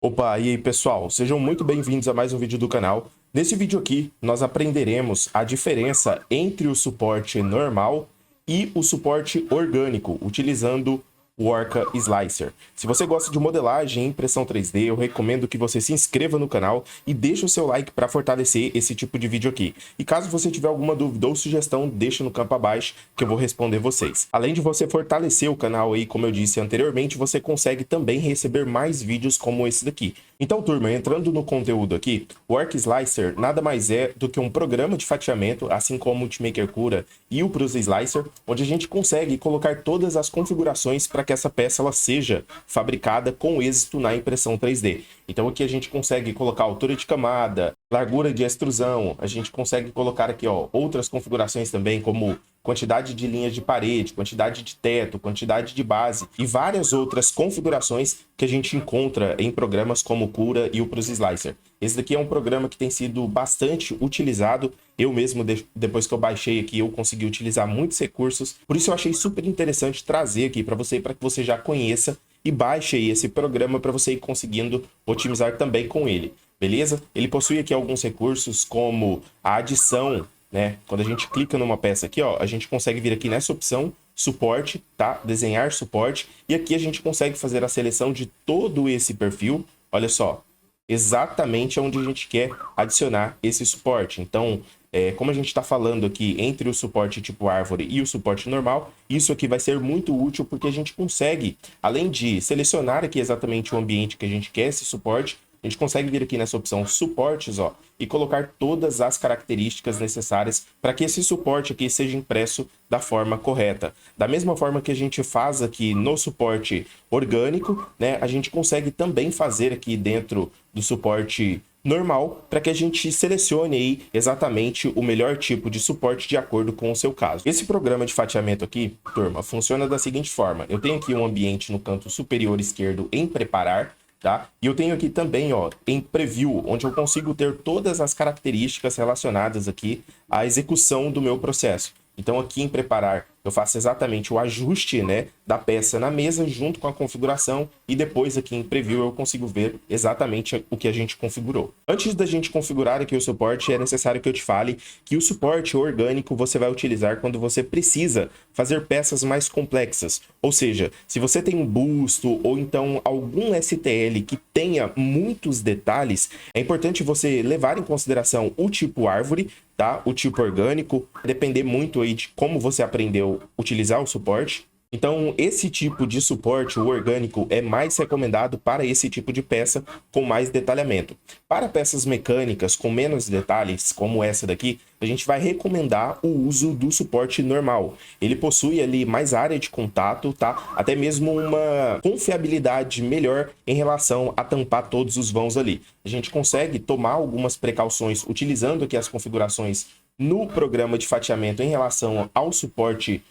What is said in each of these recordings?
Opa, e aí pessoal, sejam muito bem-vindos a mais um vídeo do canal. Nesse vídeo aqui, nós aprenderemos a diferença entre o suporte normal e o suporte orgânico, utilizando o Orca Slicer. Se você gosta de modelagem e impressão 3D, eu recomendo que você se inscreva no canal e deixe o seu like para fortalecer esse tipo de vídeo aqui. E caso você tiver alguma dúvida ou sugestão, deixa no campo abaixo que eu vou responder vocês. Além de você fortalecer o canal aí, como eu disse anteriormente, você consegue também receber mais vídeos como esse daqui. Então, turma, entrando no conteúdo aqui, o Orca Slicer nada mais é do que um programa de fatiamento, assim como o Ultimaker Cura e o Prusa Slicer, onde a gente consegue colocar todas as configurações para que essa peça ela seja fabricada com êxito na impressão 3D. Então aqui a gente consegue colocar altura de camada, largura de extrusão, a gente consegue colocar aqui outras configurações também, como quantidade de linhas de parede, quantidade de teto, quantidade de base e várias outras configurações que a gente encontra em programas como o Cura e o Prusa Slicer. Esse daqui é um programa que tem sido bastante utilizado. Eu mesmo, depois que eu baixei aqui, eu consegui utilizar muitos recursos. Por isso eu achei super interessante trazer aqui para você que já conheça e baixe aí esse programa para você ir conseguindo otimizar também com ele. Beleza? Ele possui aqui alguns recursos como a adição, né? Quando a gente clica numa peça aqui, ó, a gente consegue vir aqui nessa opção suporte, tá? Desenhar suporte, e aqui a gente consegue fazer a seleção de todo esse perfil. Olha só, exatamente onde a gente quer adicionar esse suporte. Então, como a gente está falando aqui entre o suporte tipo árvore e o suporte normal, isso aqui vai ser muito útil porque a gente consegue, além de selecionar aqui exatamente o ambiente que a gente quer esse suporte, a gente consegue vir aqui nessa opção suportes, ó, e colocar todas as características necessárias para que esse suporte aqui seja impresso da forma correta. Da mesma forma que a gente faz aqui no suporte orgânico, né, a gente consegue também fazer aqui dentro do suporte normal para que a gente selecione aí exatamente o melhor tipo de suporte de acordo com o seu caso. Esse programa de fatiamento aqui, turma, funciona da seguinte forma. Eu tenho aqui um ambiente no canto superior esquerdo em preparar, tá? E eu tenho aqui também, ó, em preview, onde eu consigo ter todas as características relacionadas aqui à execução do meu processo. Então aqui em preparar, eu faço exatamente o ajuste, né, da peça na mesa junto com a configuração e depois aqui em preview eu consigo ver exatamente o que a gente configurou. Antes da gente configurar aqui o suporte, é necessário que eu te fale que o suporte orgânico você vai utilizar quando você precisa fazer peças mais complexas. Ou seja, se você tem um busto ou então algum STL que tenha muitos detalhes, é importante você levar em consideração o tipo árvore, tá? O tipo orgânico, depender muito aí de como você aprendeu a utilizar o suporte. Então, esse tipo de suporte, o orgânico, é mais recomendado para esse tipo de peça com mais detalhamento. Para peças mecânicas com menos detalhes, como essa daqui, a gente vai recomendar o uso do suporte normal. Ele possui ali mais área de contato, tá? Até mesmo uma confiabilidade melhor em relação a tampar todos os vãos ali. A gente consegue tomar algumas precauções utilizando aqui as configurações no programa de fatiamento em relação ao suporte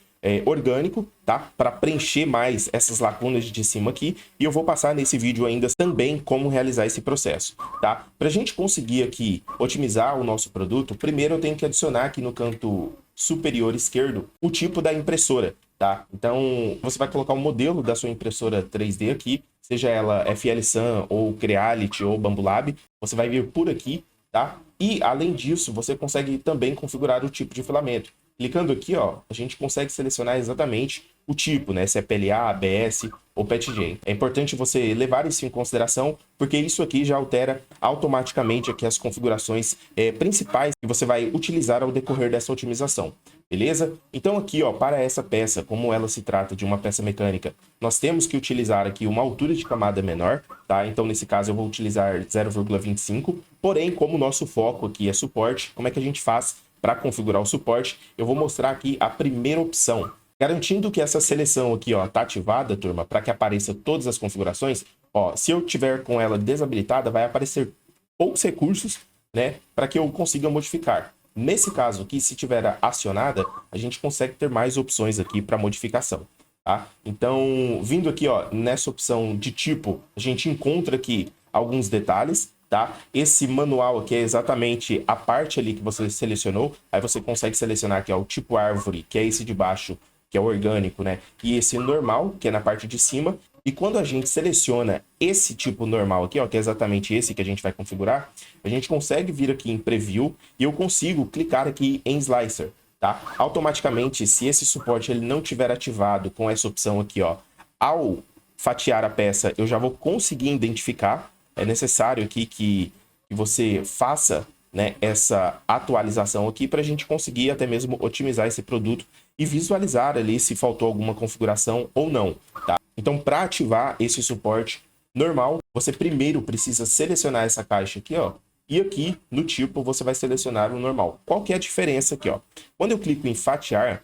orgânico, tá? Para preencher mais essas lacunas de cima aqui. E eu vou passar nesse vídeo ainda também como realizar esse processo, tá? Para a gente conseguir aqui otimizar o nosso produto, primeiro eu tenho que adicionar aqui no canto superior esquerdo o tipo da impressora, tá? Então, você vai colocar o modelo da sua impressora 3D aqui, seja ela FL-SAN ou Creality ou Bambolab, você vai vir por aqui, tá? E, além disso, você consegue também configurar o tipo de filamento. Clicando aqui, ó, a gente consegue selecionar exatamente o tipo, né? Se é PLA, ABS ou PETG. É importante você levar isso em consideração, porque isso aqui já altera automaticamente aqui as configurações principais que você vai utilizar ao decorrer dessa otimização. Beleza? Então aqui, ó, para essa peça, como ela se trata de uma peça mecânica, nós temos que utilizar aqui uma altura de camada menor, tá? Então nesse caso eu vou utilizar 0,25, porém como o nosso foco aqui é suporte, como é que a gente faz para configurar o suporte? Eu vou mostrar aqui a primeira opção. Garantindo que essa seleção aqui, ó, tá ativada, turma, para que apareça todas as configurações, ó, se eu tiver com ela desabilitada, vai aparecer poucos recursos, né, para que eu consiga modificar. Nesse caso aqui, se tiver acionada, a gente consegue ter mais opções aqui para modificação, tá? Então, vindo aqui, ó, nessa opção de tipo, a gente encontra aqui alguns detalhes, tá? Esse manual aqui é exatamente a parte ali que você selecionou. Aí você consegue selecionar aqui, ó, o tipo árvore, que é esse de baixo, que é o orgânico, né? E esse normal, que é na parte de cima. E quando a gente seleciona esse tipo normal aqui, ó, que é exatamente esse que a gente vai configurar, a gente consegue vir aqui em Preview e eu consigo clicar aqui em Slicer, tá? Automaticamente, se esse suporte ele não tiver ativado com essa opção aqui, ó, ao fatiar a peça, eu já vou conseguir identificar. É necessário aqui que você faça, né, essa atualização aqui para a gente conseguir até mesmo otimizar esse produto e visualizar ali se faltou alguma configuração ou não, tá? Então, para ativar esse suporte normal, você primeiro precisa selecionar essa caixa aqui, ó, e aqui no tipo você vai selecionar o normal. Qual que é a diferença aqui, ó? Quando eu clico em fatiar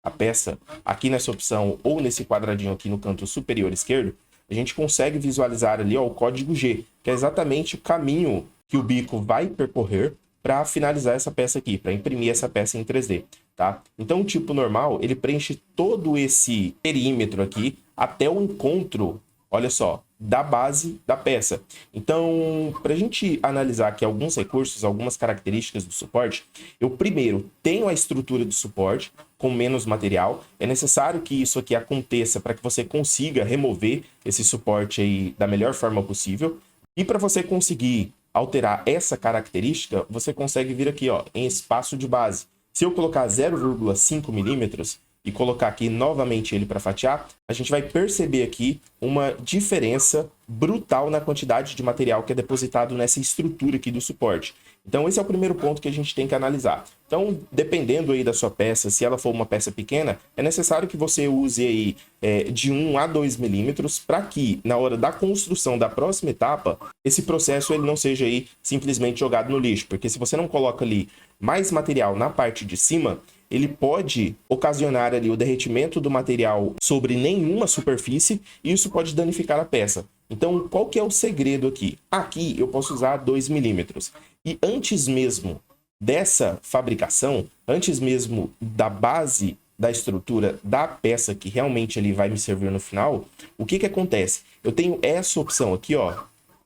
a peça, aqui nessa opção ou nesse quadradinho aqui no canto superior esquerdo, a gente consegue visualizar ali, ó, o código G, que é exatamente o caminho que o bico vai percorrer para finalizar essa peça aqui, para imprimir essa peça em 3D, tá? Então, o tipo normal, ele preenche todo esse perímetro aqui até o encontro, olha só, da base da peça. Então, para a gente analisar aqui alguns recursos, algumas características do suporte, eu primeiro tenho a estrutura do suporte com menos material. É necessário que isso aqui aconteça para que você consiga remover esse suporte aí da melhor forma possível. E para você conseguir alterar essa característica, você consegue vir aqui, ó, em espaço de base. Se eu colocar 0,5 milímetros e colocar aqui novamente ele para fatiar, a gente vai perceber aqui uma diferença brutal na quantidade de material que é depositado nessa estrutura aqui do suporte. Então, esse é o primeiro ponto que a gente tem que analisar. Então, dependendo aí da sua peça, se ela for uma peça pequena, é necessário que você use aí de 1 a 2 milímetros para que, na hora da construção da próxima etapa, esse processo ele não seja aí simplesmente jogado no lixo. Porque se você não coloca ali mais material na parte de cima, ele pode ocasionar ali o derretimento do material sobre nenhuma superfície e isso pode danificar a peça. Então, qual que é o segredo aqui? Aqui eu posso usar 2 milímetros. E antes mesmo dessa fabricação, antes mesmo da base da estrutura da peça que realmente ele vai me servir no final, o que que acontece? Eu tenho essa opção aqui, ó,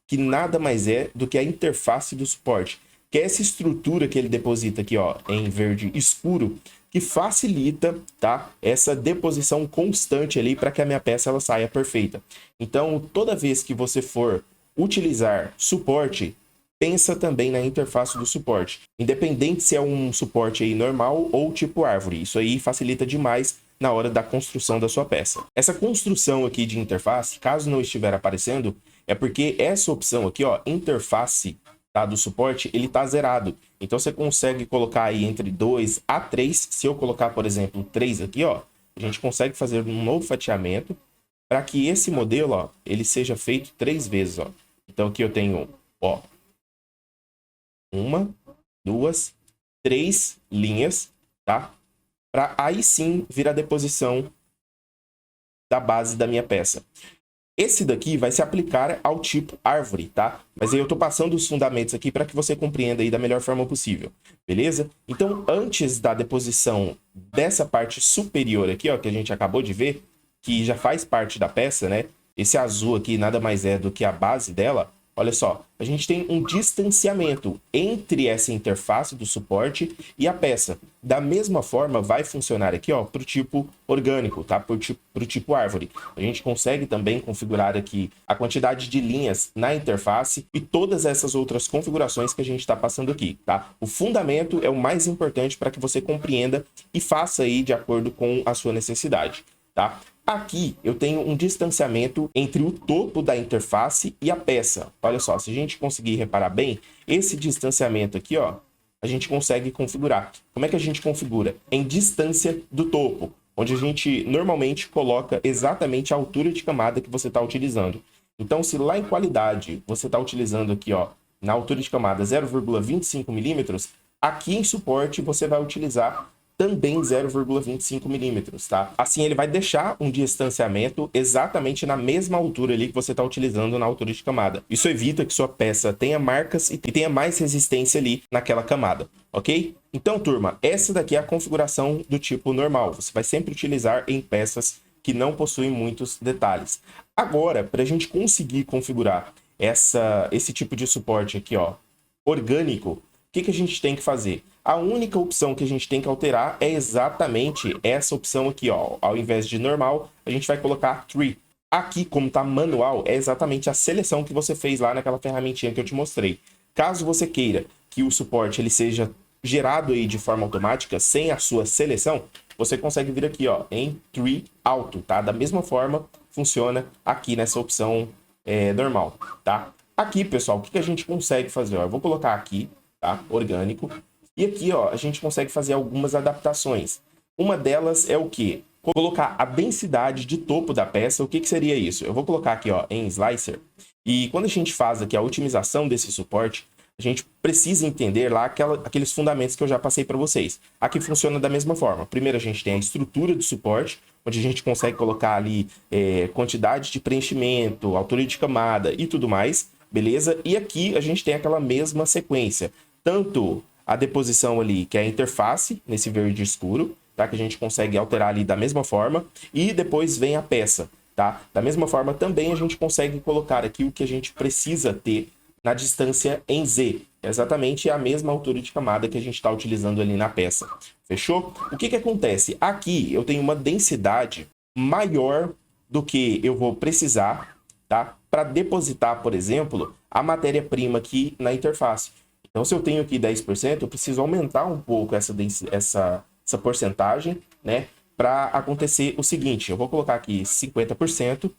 que nada mais é do que a interface do suporte, que é essa estrutura que ele deposita aqui, ó, em verde escuro, que facilita, tá, essa deposição constante ali para que a minha peça ela saia perfeita. Então, toda vez que você for utilizar suporte, pensa também na interface do suporte, independente se é um suporte aí normal ou tipo árvore. Isso aí facilita demais na hora da construção da sua peça. Essa construção aqui de interface, caso não estiver aparecendo, é porque essa opção aqui, ó, interface, tá, do suporte, ele tá zerado. Então você consegue colocar aí entre 2 a 3. Se eu colocar, por exemplo, 3 aqui, ó, a gente consegue fazer um novo fatiamento para que esse modelo, ó, ele seja feito 3 vezes, ó. Então aqui eu tenho, ó, 1, 2, 3 linhas, tá? Para aí sim vir a deposição da base da minha peça. Esse daqui vai se aplicar ao tipo árvore, tá? Mas aí eu tô passando os fundamentos aqui para que você compreenda aí da melhor forma possível, beleza? Então, antes da deposição dessa parte superior aqui, ó, que a gente acabou de ver, que já faz parte da peça, né? Esse azul aqui nada mais é do que a base dela. Olha só, a gente tem um distanciamento entre essa interface do suporte e a peça. Da mesma forma, vai funcionar aqui, ó, para o tipo orgânico, tá? Para o tipo árvore. A gente consegue também configurar aqui a quantidade de linhas na interface e todas essas outras configurações que a gente está passando aqui, tá? O fundamento é o mais importante para que você compreenda e faça aí de acordo com a sua necessidade, tá? Aqui eu tenho um distanciamento entre o topo da interface e a peça. Olha só, se a gente conseguir reparar bem, esse distanciamento aqui, ó, a gente consegue configurar. Como é que a gente configura? Em distância do topo, onde a gente normalmente coloca exatamente a altura de camada que você está utilizando. Então, se lá em qualidade você está utilizando aqui, ó, na altura de camada 0,25 milímetros, aqui em suporte você vai utilizar também 0,25 milímetros, tá? Assim ele vai deixar um distanciamento exatamente na mesma altura ali que você está utilizando na altura de camada. Isso evita que sua peça tenha marcas e tenha mais resistência ali naquela camada, ok? Então, turma, essa daqui é a configuração do tipo normal. Você vai sempre utilizar em peças que não possuem muitos detalhes. Agora, para a gente conseguir configurar esse tipo de suporte aqui, ó, orgânico, o que a gente tem que fazer? A única opção que a gente tem que alterar é exatamente essa opção aqui, ó. Ao invés de normal, a gente vai colocar tree. Aqui, como está manual, é exatamente a seleção que você fez lá naquela ferramentinha que eu te mostrei. Caso você queira que o suporte ele seja gerado aí de forma automática, sem a sua seleção, você consegue vir aqui, ó, em Tree Auto, tá? Da mesma forma, funciona aqui nessa opção normal, tá? Aqui, pessoal, o que a gente consegue fazer? Ó, eu vou colocar aqui, tá? Orgânico. E aqui, ó, a gente consegue fazer algumas adaptações. Uma delas é o quê? Colocar a densidade de topo da peça. O que seria isso? Eu vou colocar aqui, ó, em Slicer. E quando a gente faz aqui a otimização desse suporte, a gente precisa entender lá aqueles fundamentos que eu já passei para vocês. Aqui funciona da mesma forma. Primeiro a gente tem a estrutura do suporte, onde a gente consegue colocar ali quantidade de preenchimento, altura de camada e tudo mais, beleza? E aqui a gente tem aquela mesma sequência. Tanto a deposição ali, que é a interface, nesse verde escuro, tá? Que a gente consegue alterar ali da mesma forma. E depois vem a peça, tá? Da mesma forma também a gente consegue colocar aqui o que a gente precisa ter na distância em Z. É exatamente a mesma altura de camada que a gente está utilizando ali na peça. Fechou? O que acontece? Aqui eu tenho uma densidade maior do que eu vou precisar, tá? Para depositar, por exemplo, a matéria-prima aqui na interface. Então, se eu tenho aqui 10%, eu preciso aumentar um pouco essa porcentagem, né? Para acontecer o seguinte, eu vou colocar aqui 50%.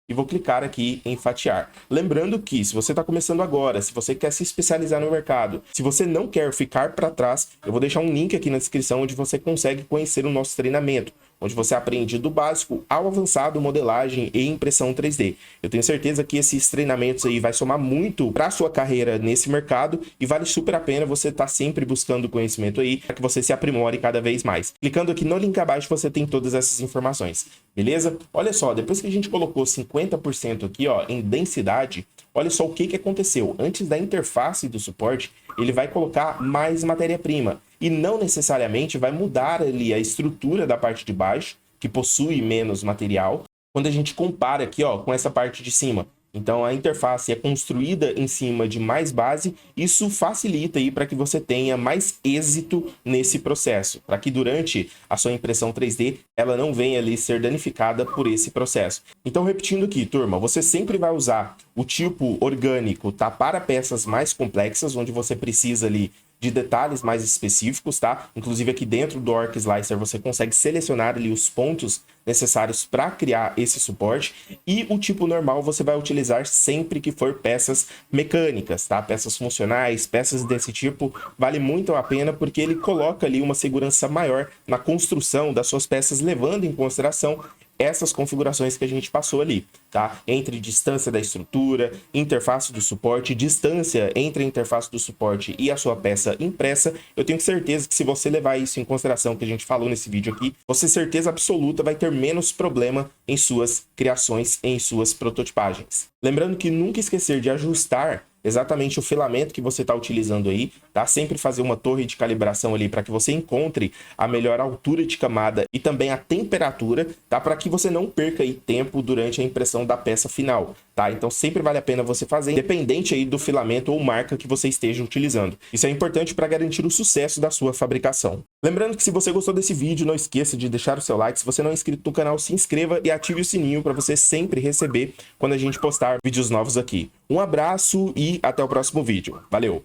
E vou clicar aqui em fatiar. Lembrando que se você está começando agora, se você quer se especializar no mercado, se você não quer ficar para trás, eu vou deixar um link aqui na descrição onde você consegue conhecer o nosso treinamento, onde você aprende do básico ao avançado, modelagem e impressão 3D. Eu tenho certeza que esses treinamentos aí vai somar muito para a sua carreira nesse mercado e vale super a pena você estar sempre buscando conhecimento aí para que você se aprimore cada vez mais. Clicando aqui no link abaixo você tem todas essas informações, beleza? Olha só, depois que a gente colocou 50% aqui, ó, em densidade, olha só o que aconteceu. Antes da interface do suporte, ele vai colocar mais matéria-prima e não necessariamente vai mudar ali a estrutura da parte de baixo, que possui menos material, quando a gente compara aqui, ó, com essa parte de cima. Então, a interface é construída em cima de mais base, isso facilita aí para que você tenha mais êxito nesse processo, para que durante a sua impressão 3D, ela não venha ali ser danificada por esse processo. Então, repetindo aqui, turma, você sempre vai usar o tipo orgânico, tá, para peças mais complexas, onde você precisa ali de detalhes mais específicos, tá? Inclusive aqui dentro do Orc Slicer você consegue selecionar ali os pontos necessários para criar esse suporte, e o tipo normal você vai utilizar sempre que for peças mecânicas, tá? Peças funcionais, peças desse tipo, vale muito a pena porque ele coloca ali uma segurança maior na construção das suas peças, levando em consideração essas configurações que a gente passou ali, tá? Entre distância da estrutura, interface do suporte, distância entre a interface do suporte e a sua peça impressa. Eu tenho certeza que se você levar isso em consideração que a gente falou nesse vídeo aqui, você certeza absoluta vai ter menos problema em suas criações, em suas prototipagens. Lembrando que nunca esquecer de ajustar exatamente o filamento que você está utilizando aí, tá? Sempre fazer uma torre de calibração ali para que você encontre a melhor altura de camada e também a temperatura, tá? Para que você não perca aí tempo durante a impressão da peça final, tá? Então sempre vale a pena você fazer, independente aí do filamento ou marca que você esteja utilizando. Isso é importante para garantir o sucesso da sua fabricação. Lembrando que se você gostou desse vídeo, não esqueça de deixar o seu like. Se você não é inscrito no canal, se inscreva e ative o sininho para você sempre receber quando a gente postar vídeos novos aqui. Um abraço e até o próximo vídeo. Valeu!